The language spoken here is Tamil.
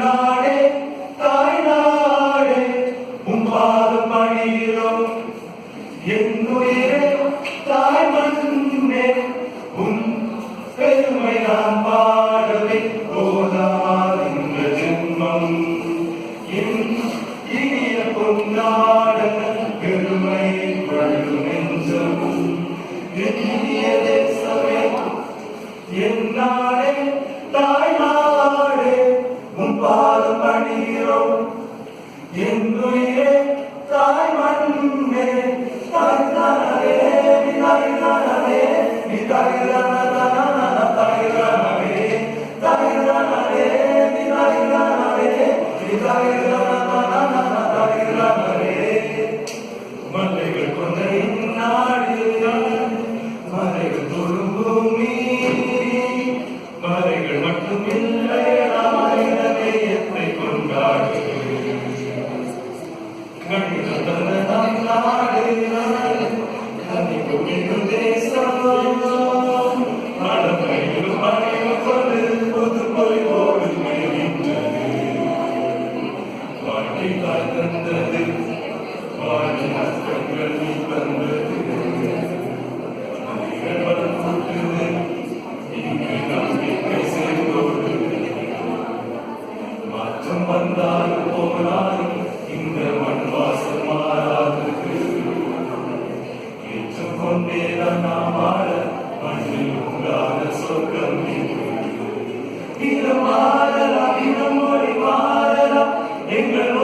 நாடே தாய் நாடே உன் பாதம் பணிகிறோம் என்னுயிரே தாய் மண்ணே உன் பெருமை நான் பாடவே போதாத இந்த ஜென்மம் என் இனிய பொன்னாட பெருமை கொள்ளும் நெஞ்சம் இனிய தேசமே என் நாடே தாய் நாடே உன் பாதம் பணிகிறோம் என்னுயிரே தாய் மண்ணே தாய் தானே தாய் தானே தாய் மலைகள் கொண்ட இந்நாடு மலைகள் தொழும் பூமி மலைகள் மட்டுமில்லை இதயத்தை கொண்டாடு கணிதம் தந்த நம் நாடு கனி குமிழும் தேசம் மழமையிலும் மழையும் கொண்டு புது பொய் ஓடு மெய்கின்றது வாழ்க்கை தாய் தந்தது வாழி நஷ்டங்கள் நீ தந்தது நதிகள் வளம் கூட்டுது இங்கு நம்பிக்கை சேர்ந்தோடு மாற்றம் வந்தாலும் போனாலும் இந்த மண் வாசம் மாறாதது ஏற்றுக்கொண்டேதான் நாம் வாழ மண்ணில் உண்டான சொர்க்கம் இனம் மாறலாம் இனம் மொழி மாறலாம் எங்கள்